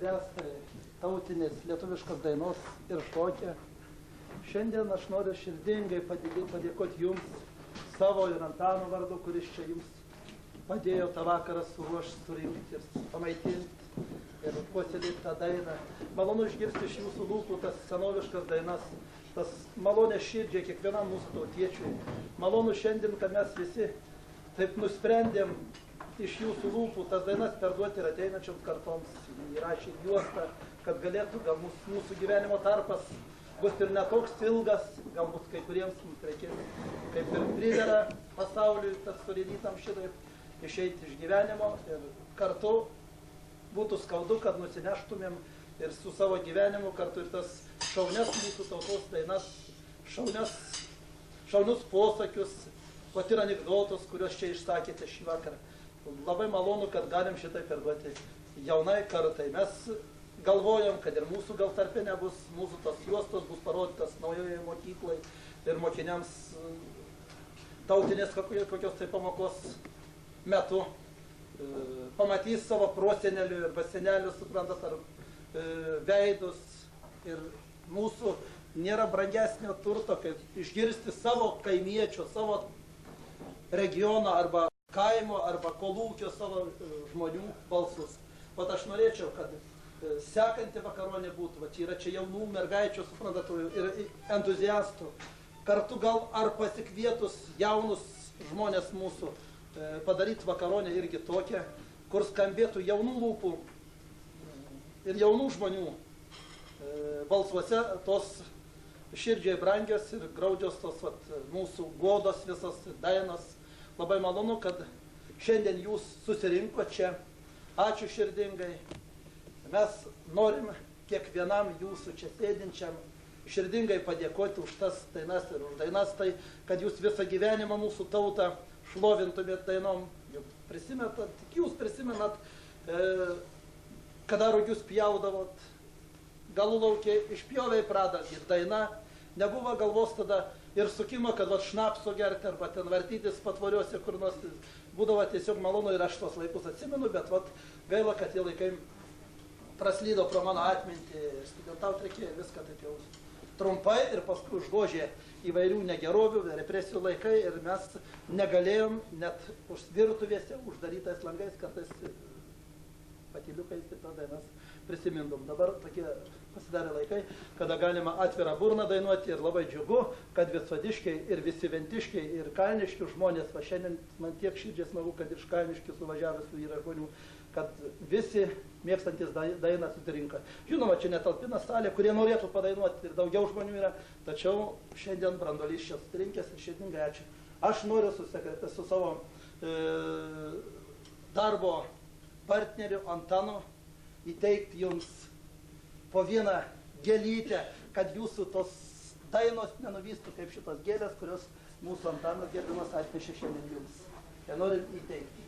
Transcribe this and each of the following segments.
entuziastai tautinės lietuviškos dainos ir šokio. Šiandien aš noriu širdingai padėkoti jums savo ir Antano vardu, kuris čia jums padėjo tą vakarą suruošti, surinkti ir pamaitinti ir puoselėti tą dainą. Malonu išgirsti iš jūsų lūpų tas senoviškas dainas, tas malonė širdžiai kiekvienam mūsų tautiečiui. Malonu šiandien, kad mes visi taip nusprendėm iš jūsų lūpų tas dainas perduoti ir ateinančioms kartoms, įrašyti juostą, kad galėtų gal mūsų gyvenimo tarpas bus ir netoks ilgas, galbūt kai kuriems mums reikės, kaip ir pridera pasauliui, tas suridytam šitaip išeiti iš gyvenimo ir kartu būtų skaudu, kad nusineštumėm ir su savo gyvenimu kartu ir tas šaunias mūsų tautos dainas, šaunius posakius, vat ir anekdotus, kuriuos čia išsakėte šį vakarą. Labai malonu, kad galim šitai perduoti jaunai kartai. Mes galvojam, kad ir mūsų gal tarpe nebus, mūsų tos juostos bus parodytas naujoje mokyklai ir mokiniams tautinės kokios tai pamokos metu pamatys savo prosenelių ir senelių, suprantat, ar veidus. Ir mūsų nėra brangesnio turto, kaip išgirsti savo kaimiečio, savo regiono arba kaimo arba kolūkio savo žmonių balsus. Vat aš norėčiau, kad sekanti vakaronė būtų, va čia yra čia jaunų mergaičių, suprantat, ir entuziastų, kartu gal ar pasikvietus jaunus žmonės mūsų, padaryti vakaronę irgi tokią, kur skambėtų jaunų lūpų ir jaunų žmonių balsuose tos širdžiai brangios ir graudžios tos vat, mūsų godos visos dainos. Labai malonu, kad šiandien jūs susirinko čia. Ačiū širdingai. Mes norim kiekvienam jūsų čia sėdinčiam širdingai padėkoti už tas dainas ir už dainas tai, kad jūs visą gyvenimą mūsų tautą šlovintumėt dainom. Tik jūs prisimenat, kada rugius pjaudavot, galų laukė išpjovė pradą ir daina. Nebuvo galvos tada ir sukimo, kad vat šnapso gerti arba ten vartytis patvoriuose kur nors. Būdavo tiesiog malonu ir aš tos laikus atsimenu, bet vat gaila, kad tie laikai praslydo pro mano atmintį. Studentauti reikėjo viską taip jau trumpai ir paskui užgožė įvairių negerovių, represijų laikai ir mes negalėjom net už virtuvėse, uždarytais langais, kartais patyliukais ir tas dainas prisimindom. Dabar tokie pasidarė laikai, kada galima atvirą burną dainuoti ir labai džiugu, kad visvadiškiai ir visi ventiškiai ir kalniškių žmonės, va šiandien man tiek širdžiai smagu, kad iš kalniškių suvažiavusių yra žmonių, kad visi mėgstantis dainą susirinka. Žinoma, čia netalpina salė, kurie norėtų padainuoti ir daugiau žmonių yra, tačiau šiandien branduolys čia susirinkęs ir širdingai ačiū. Aš noriu su savo darbo partneriu Antanu įteikti jums po vieną gėlytę, kad jūsų tos dainos nenuvystų kaip šitos gėlės, kurios mūsų Antanas gerbiamas atnešė šiandien jums. Ja norim įteikti.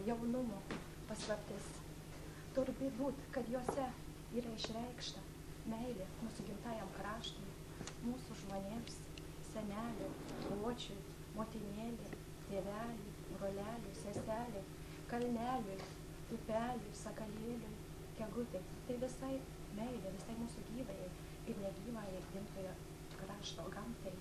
jaunumo paslaptis. Turbūt, kad juose yra išreikšta meilė mūsų gimtajam kraštui, mūsų žmonėms, senelių, tėvočiui, motinėlė, tėveliui, broleliui, seselė, kalneliui, upeliui, sakalėliui, kegutei. Tai visai meilė, visai mūsų gyvajai ir negyvajai gimtojo krašto gamtai.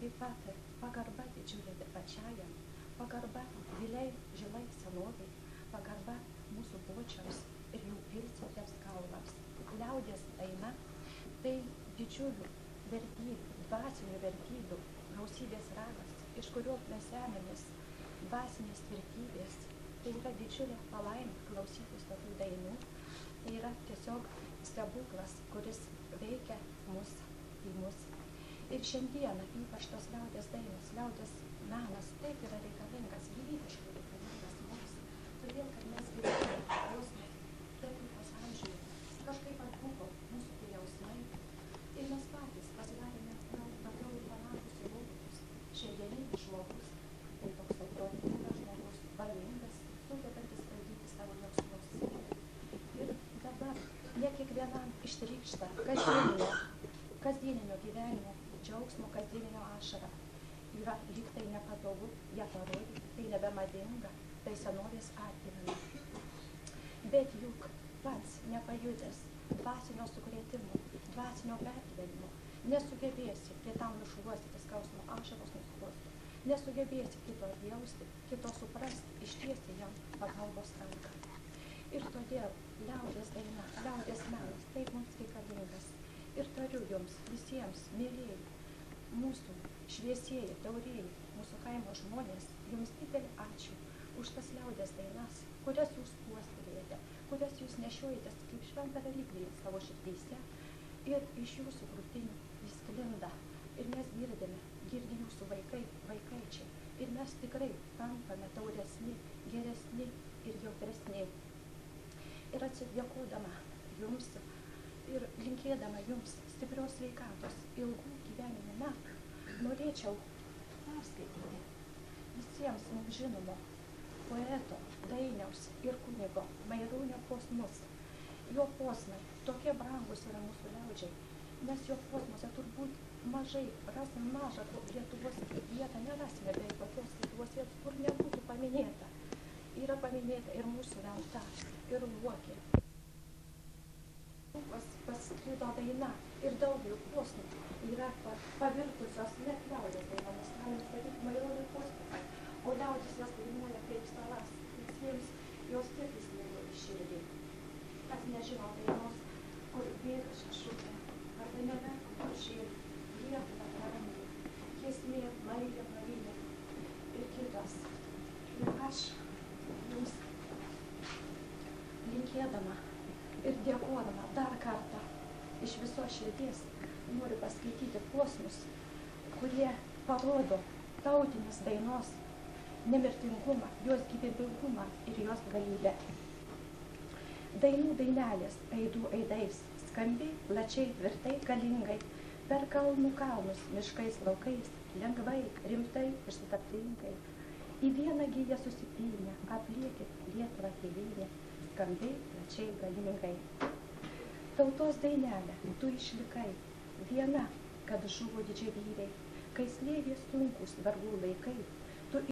Taip pat pagarba didžiulė dirbančiajam, pagarba giliai žilai senoviai, pagarba mūsų bočiams ir jų pilcėtiems kaulams. Liaudies daina tai didžiulių vertybių, dvasinių vertybių gausybės ragas, iš kurio mes semiamės dvasinės tvirtybės. Tai yra didžiulė palaima klausytis tokių dainų. Tai yra tiesiog stebuklas, kuris veikia mus į mus. Ir šiandieną ypač tos liaudies dainos, liaudies menas taip yra reikalingas, gyvybiškai reikalingas mums. Todėl, kad mes gyvename jausmai technikos amžiuje, kažkaip atbuvo mūsų tie jausmai. Ir mes patys pasidarėme labiau panašus į robotus. Šiandienis žmogus, tai toks autoritetas žmogus, valingas, sugebantis valdyti savo jausmus. Ir dabar ne kiekvienam ištrykšta kasdieninio gyvenimo džiaugsmo, kasdieninio ašara. Yra lyg tai nepatogu ją parodyti, tai nebemadinga, tai senovės atgyvena. Bet juk pats nepajutęs dvasinio sukrėtimo, dvasinio pergyvenimo, nesugebėsi kitam nušluostyti skausmo ašaros nuskluosti, nesugebėsi kito atjausti, kito suprasti, ištiesti jam pagalbos ranką. Ir todėl liaudies daina, liaudies menas taip mums reikalingas. Ir tariu jums visiems, mėlėjai, mūsų šviesieji, taurieji, mūsų kaimo žmonės, jums didelį ačiū už tas liaudies dainas, kurias jūs puoselėjate, kurias jūs nešiojatės kaip šventą religiją savo širdyse ir iš jūsų krūtinių jis sklinda. Ir mes girdi jūsų vaikai, vaikaičiai. Ir mes tikrai tampame tauresni, geresni ir jautresni. Ir atsidėkodama jums ir linkėdama jums stiprios sveikatos, ilgų gyvenimo metų, norėčiau perskaityti visiems mums žinomo poeto, dainiaus ir kunigo Maironio posmus. Jo posmai tokie brangus yra mūsų liaudžiai, nes jo posmuose turbūt mažai rasim mažą Lietuvos vietą, nerasime beveik tokios Lietuvos vietos, kur nebūtų paminėta. Yra paminėta ir mūsų venta, ir luokė. Pasklido daina ir daug jų posmų yra pavirtusios net liaudės dainomis, galime sakyti Maironio posmai, o liaudis jas dainuoja kaip savas, nes jiems jos tiek įsmėgo į širdį. Kas nežino dainos, kur bėga šešukė, arba neverka kuršiai, Lietuvą prarandi, giesmė, Marija, Marija ir kitos. Ir aš jums linkėdama ir dėkodama dar kartą iš visos širdies noriu paskaityti posmus, kurie parodo tautinės dainos nemirtingumą, jos gyvybingumą ir jos galybę. Dainų dainelės aidų aidais, skambiai, plačiai, tvirtai, galingai, per kalnų kalnus, miškais, laukais, lengvai, rimtai ir sutartingai. Į vieną giją susipynę, apliekit Lietuvą tėvynę, skambiai, plačiai, galingai. Tautos dainelė, tu išlikai, viena, kad žuvo didžiavyriai, kai slėgė sunkus vargų laikai,